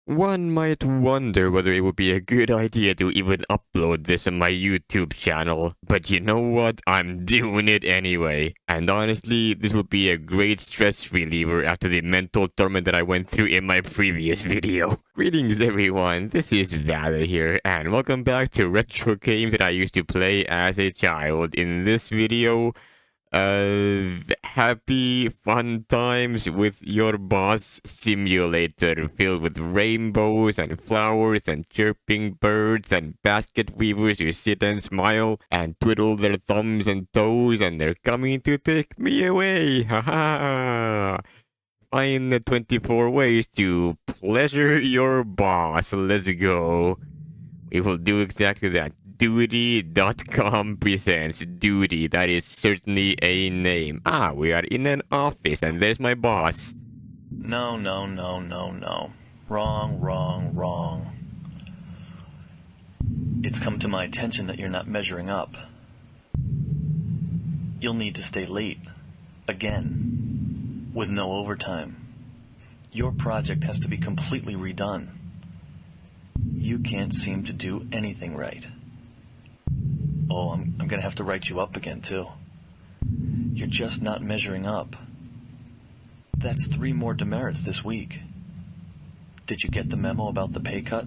One might wonder whether it would be a good idea to even upload this on my YouTube channel, but you know what? I'm doing it anyway. And honestly, this would be a great stress reliever after the mental torment that I went through in my previous video. Greetings everyone, this is Valor here, and welcome back to retro games that I used to play as a child. In this video, happy fun times with your boss simulator filled with rainbows and flowers and chirping birds and basket weavers who sit and smile and twiddle their thumbs and toes, and they're coming to take me away. Haha. Find the 24 ways to pleasure your boss. Let's go. We will do exactly that. 𝓐𝓹𝓹𝓻𝓮 presents Duty. That is certainly a name. Ah, we are in an office, and there's my boss. No. Wrong. It's come to my attention that you're not measuring up. You'll need to stay late. Again. With no overtime. Your project has to be completely redone. You can't seem to do anything right. Oh, I'm going to have to write you up again, too. You're just not measuring up. That's 3 more demerits this week. Did you get the memo about the pay cut?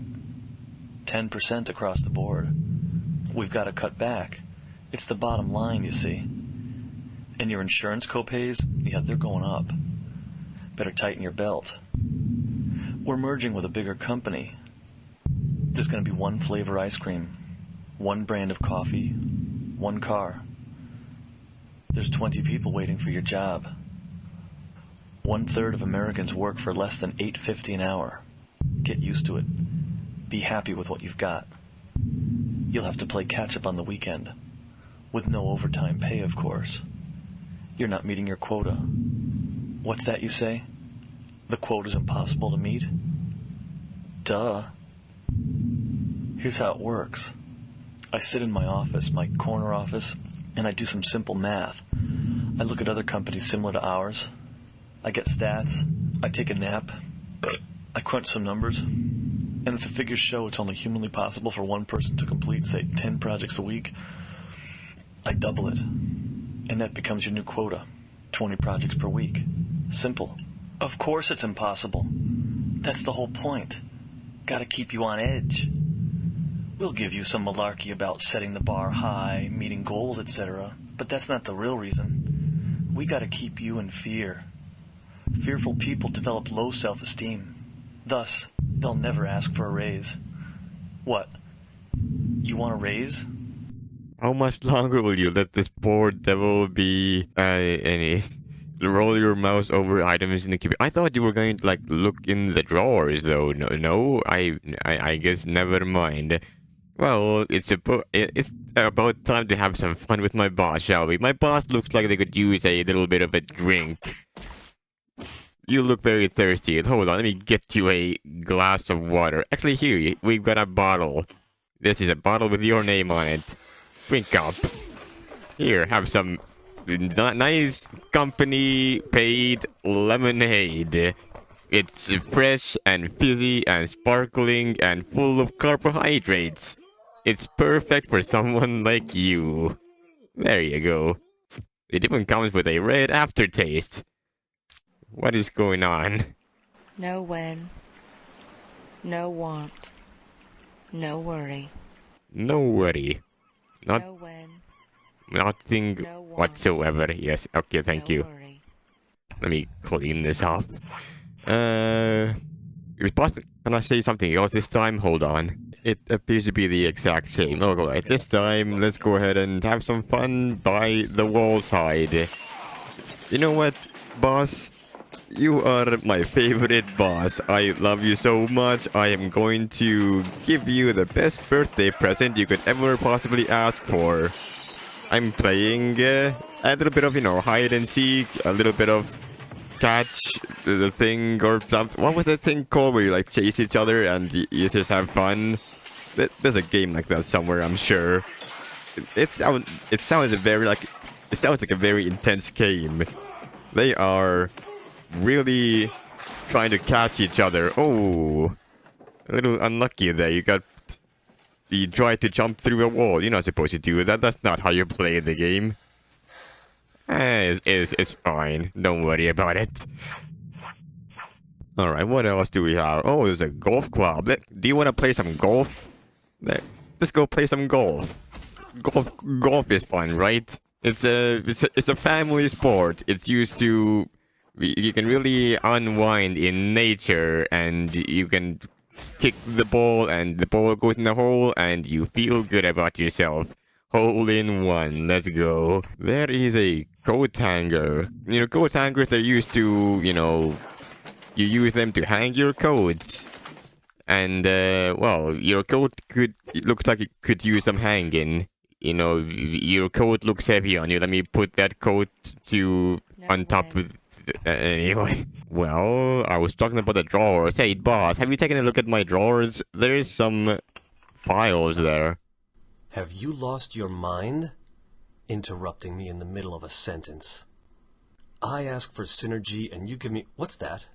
10% across the board. We've got to cut back. It's the bottom line, you see. And your insurance copays, yeah, they're going up. Better tighten your belt. We're merging with a bigger company. There's going to be 1 flavor ice cream, 1 brand of coffee, 1 car. There's 20 people waiting for your job. 1/3 of Americans work for less than $8.50 an hour. Get used to it. Be happy with what you've got. You'll have to play catch-up on the weekend. With no overtime pay, of course. You're not meeting your quota. What's that you say? The quota's impossible to meet? Duh. Here's how it works. I sit in my office, my corner office, and I do some simple math. I look at other companies similar to ours. I get stats. I take a nap. I crunch some numbers. And if the figures show it's only humanly possible for 1 person to complete, say, 10 projects a week, I double it. And that becomes your new quota. 20 projects per week. Simple. Of course it's impossible. That's the whole point. Gotta keep you on edge. We'll give you some malarkey about setting the bar high, meeting goals, etc. But that's not the real reason. We gotta keep you in fear. Fearful people develop low self-esteem. Thus, they'll never ask for a raise. What? You want a raise? How much longer will you let this poor devil be? Roll your mouse over items in the cubicle. I thought you were going to look in the drawers, though. No. I guess never mind. Well, it's about time to have some fun with my boss, shall we? My boss looks like they could use a little bit of a drink. You look very thirsty. Hold on, let me get you a glass of water. Actually, here, we've got a bottle. This is a bottle with your name on it. Drink up. Here, have some nice company-paid lemonade. It's fresh and fizzy and sparkling and full of carbohydrates. It's perfect for someone like you. There you go. It even comes with a red aftertaste. What is going on? No when, no want, no worry. No worry. No when, Nothing no want, whatsoever. Yes, okay, thank no you. worry. Let me clean this up. Can I say something else this time? Hold on. It appears to be the exact same. Alright, this time, let's go ahead and have some fun by the wall side. You know what, boss? You are my favorite boss. I love you so much. I am going to give you the best birthday present you could ever possibly ask for. I'm playing a little bit of, hide and seek, a little bit of catch the thing or something. What was that thing called where you chase each other and you just have fun? There's a game like that somewhere, I'm sure. It sounds like a very intense game. They are really trying to catch each other. Oh, A little unlucky there. You tried to jump through a wall. You're not supposed to do that. That's not how you play the game. It's fine. Don't worry about it. Alright, what else do we have? Oh, there's a golf club. Do you want to play some golf? Let's go play some golf. Golf is fun, right? It's a family sport. It's used to... You can really unwind in nature, and you can kick the ball, and the ball goes in the hole, and you feel good about yourself. Hole in one, let's go. There is a coat hanger. You know, coat hangers are used to, you know, you use them to hang your coats. And, well, your coat it looks like it could use some hanging. You know, your coat looks heavy on you. Let me put that coat on top of... anyway. Well, I was talking about the drawers. Hey, boss, have you taken a look at my drawers? There's some files there. Have you lost your mind? Interrupting me in the middle of a sentence. I ask for synergy and you give me... What's that?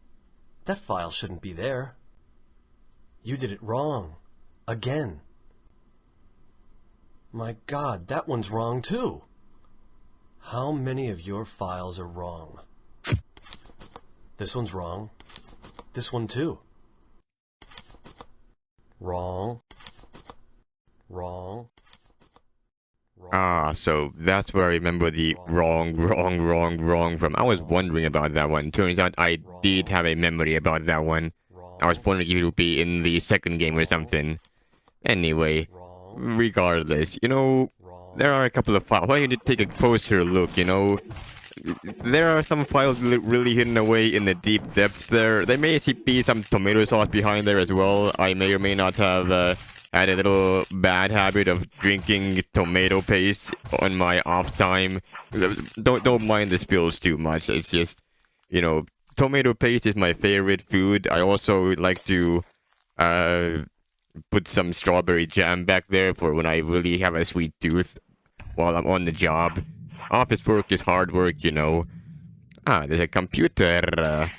That file shouldn't be there. You did it wrong. Again. My God, that one's wrong too. How many of your files are wrong? This one's wrong. This one too. Wrong. Wrong. Ah, so that's where I remember the wrong from. I was wondering about that one. Turns out I did have a memory about that one. I was wondering if it would be in the second game or something. Anyway, regardless, you know, there are a couple of files. Why don't you take a closer look, you know? There are some files really hidden away in the deep depths there. There may be some tomato sauce behind there as well. I may or may not have had a little bad habit of drinking tomato paste on my off time. Don't mind the spills too much. It's just, you know, tomato paste is my favorite food. I also like to put some strawberry jam back there for when I really have a sweet tooth while I'm on the job. Office work is hard work, you know. Ah, there's a computer.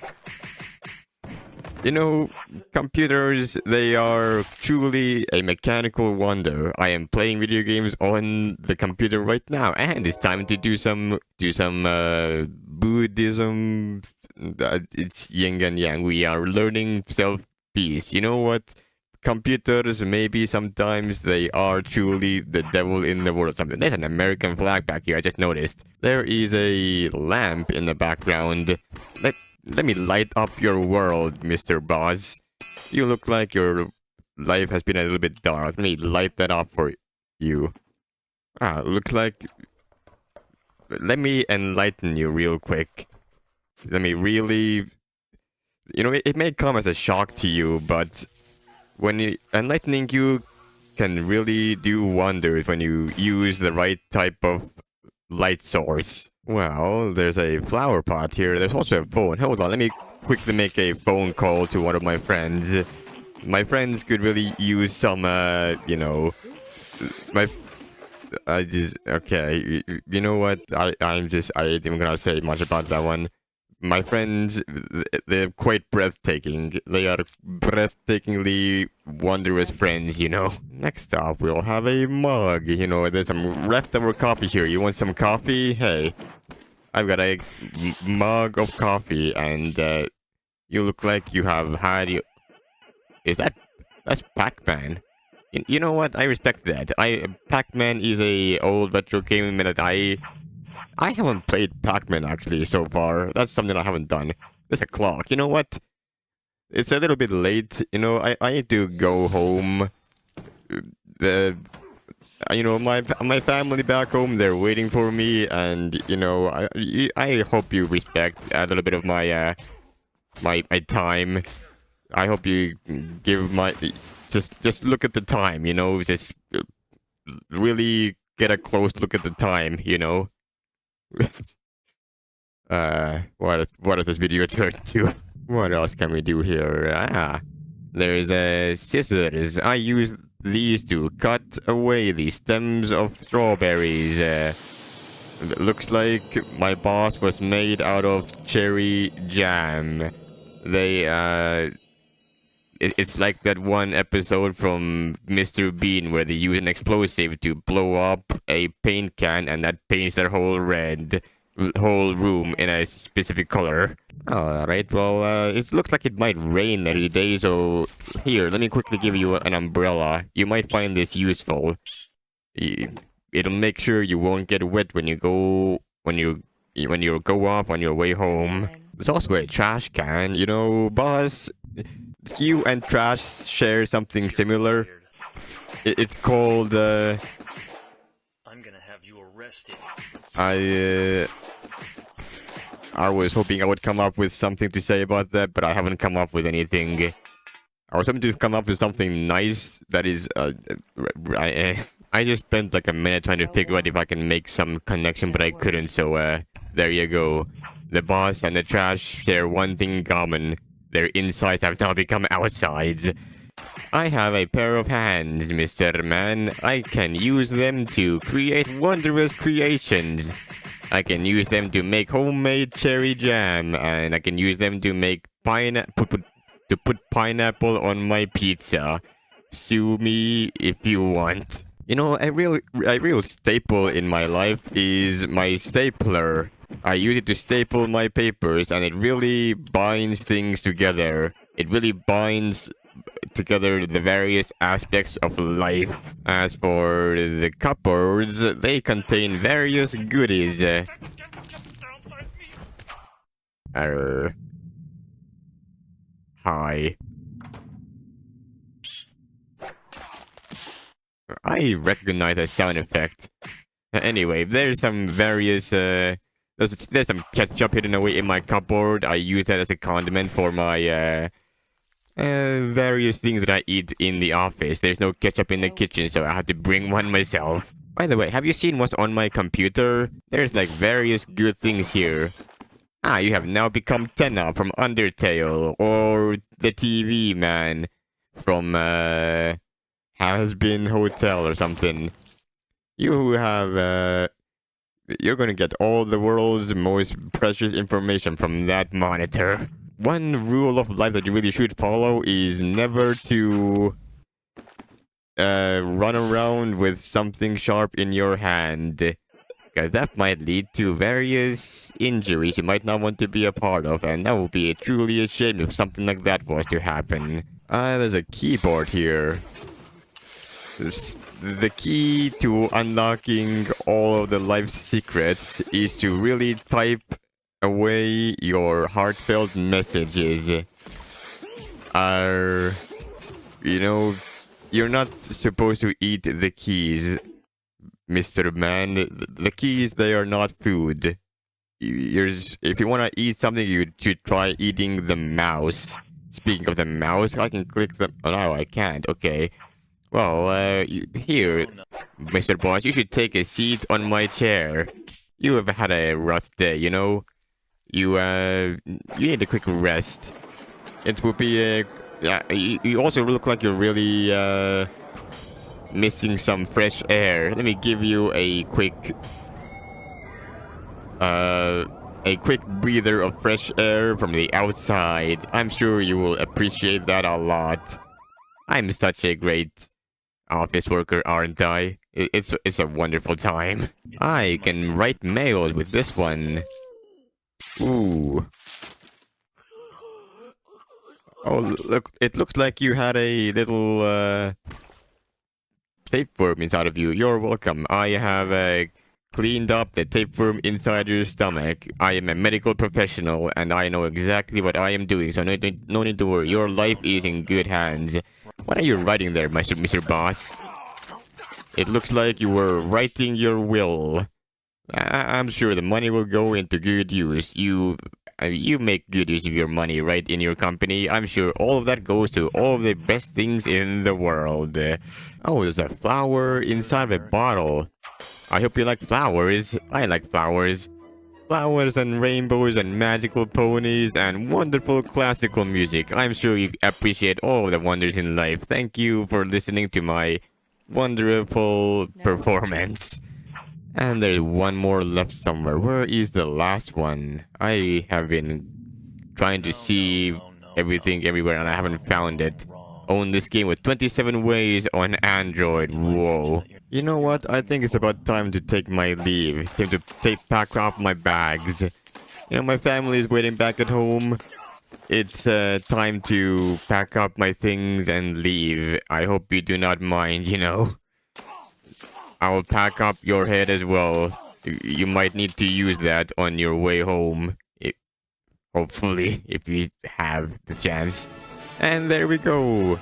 You know, computers, they are truly a mechanical wonder. I am playing video games on the computer right now, and it's time to do some Buddhism. It's yin and yang. We are learning self-peace. You know what? Computers, maybe sometimes they are truly the devil in the world. Something. There's an American flag back here. I just noticed. There is a lamp in the background. Let me light up your world, Mr. Boss. You look like your life has been a little bit dark. Let me light that up for you. Ah, looks like... Let me enlighten you real quick. Let me really... You know, it may come as a shock to you, but... enlightening you can really do wonders when you use the right type of light source. Well, there's a flower pot here. There's also a phone. Hold on, let me quickly make a phone call to one of my friends. My friends could really use some, you know... Okay, you know what? I ain't even gonna say much about that one. My friends, they're quite breathtaking. They are breathtakingly wondrous friends, you know. Next up, we'll have a mug. You know, there's some leftover coffee here. You want some coffee? Hey, I've got a mug of coffee, and you look like you have had... That's Pac-Man. You know what? I respect that. Pac-Man is a old retro game that I haven't played Pac-Man, actually, so far. That's something I haven't done. There's a clock. You know what? It's a little bit late. You know, I need to go home. You know, my family back home, they're waiting for me. And, you know, I hope you respect a little bit of my my time. I hope you give my... Just look at the time, you know? Just really get a close look at the time, you know? What does this video turn to? What else can we do here? There's scissors. I use these to cut away the stems of strawberries. Looks like my boss was made out of cherry jam. It's like that one episode from Mr. Bean where they use an explosive to blow up a paint can, and that paints their whole whole room in a specific color. All right, well, it looks like it might rain every day, so here, let me quickly give you an umbrella. You might find this useful. It'll make sure you won't get wet when you go go off on your way home. There's also a trash can, you know, boss. You and trash share something similar. It's called. I'm gonna have you arrested. I was hoping I would come up with something to say about that, but I haven't come up with anything. I was hoping to come up with something nice that is. I just spent like a minute trying to figure out if I can make some connection, but I couldn't. So there you go. The boss and the trash share one thing in common. Their insides have now become outsides. I have a pair of hands, Mr. Man. I can use them to create wondrous creations. I can use them to make homemade cherry jam, and I can use them to make put pineapple on my pizza. Sue me if you want. You know, a real staple in my life is my stapler. I use it to staple my papers, and it really binds things together. It really binds together the various aspects of life. As for the cupboards, they contain various goodies. Hi. I recognize that sound effect. Anyway, there's some various, there's some ketchup hidden away in my cupboard. I use that as a condiment for my, various things that I eat in the office. There's no ketchup in the kitchen, so I have to bring one myself. By the way, have you seen what's on my computer? There's like various good things here. Ah, you have now become Tenna from Undertale, or the TV man from, Has Been Hotel or something. You have, you're gonna get all the world's most precious information from that monitor. One rule of life that you really should follow is never to run around with something sharp in your hand, because that might lead to various injuries you might not want to be a part of, and that would be truly a shame if something like that was to happen. There's a keyboard here. The key to unlocking all of the life's secrets is to really type away your heartfelt messages. You know, you're not supposed to eat the keys, Mr. Man. The keys, they are not food. If you want to eat something, you should try eating the mouse. Speaking of the mouse, I can click the... Oh, no, I can't. Okay. Well, here, Mr. Boss, you should take a seat on my chair. You have had a rough day, you know? You need a quick rest. It would be a... you also look like you're really, missing some fresh air. Let me give you a quick breather of fresh air from the outside. I'm sure you will appreciate that a lot. I'm such a great office worker, aren't I? It's a wonderful time. I can write mails with this one. Ooh. Oh, look, it looks like you had a little tapeworm inside of you. You're welcome. I have cleaned up the tapeworm inside your stomach. I am a medical professional, and I know exactly what I am doing, so no need to worry. Your life is in good hands. What are you writing there, Mr. Boss? It looks like you were writing your will. I'm sure the money will go into good use. You make good use of your money, right, in your company. I'm sure all of that goes to all of the best things in the world. Oh, there's a flower inside of a bottle. I hope you like flowers. I like flowers. Flowers and rainbows and magical ponies and wonderful classical music. I'm sure you appreciate all the wonders in life. Thank you for listening to my wonderful performance. And there's one more left somewhere. Where is the last one? I have been trying to see everything everywhere, and I haven't found it. own this game with 27 ways on Android. Whoa. You know what? I think it's about time to take my leave. Time to pack up my bags. You know, my family is waiting back at home. It's time to pack up my things and leave. I hope you do not mind, you know. I will pack up your head as well. You might need to use that on your way home. Hopefully, if you have the chance. And there we go.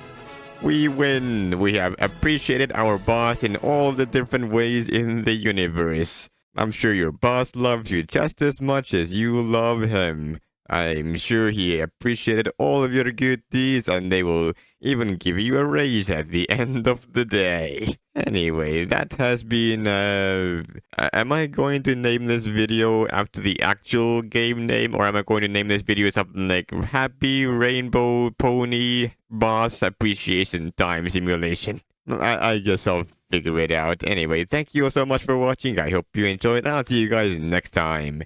We win. We have appreciated our boss in all the different ways in the universe. I'm sure your boss loves you just as much as you love him. I'm sure he appreciated all of your good deeds, and they will even give you a raise at the end of the day. Anyway, that has been, am I going to name this video after the actual game name, or am I going to name this video something like Happy Rainbow Pony Boss Appreciation Time Simulation? I guess I'll figure it out. Anyway, thank you all so much for watching. I hope you enjoyed, and I'll see you guys next time.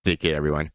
Take care, everyone.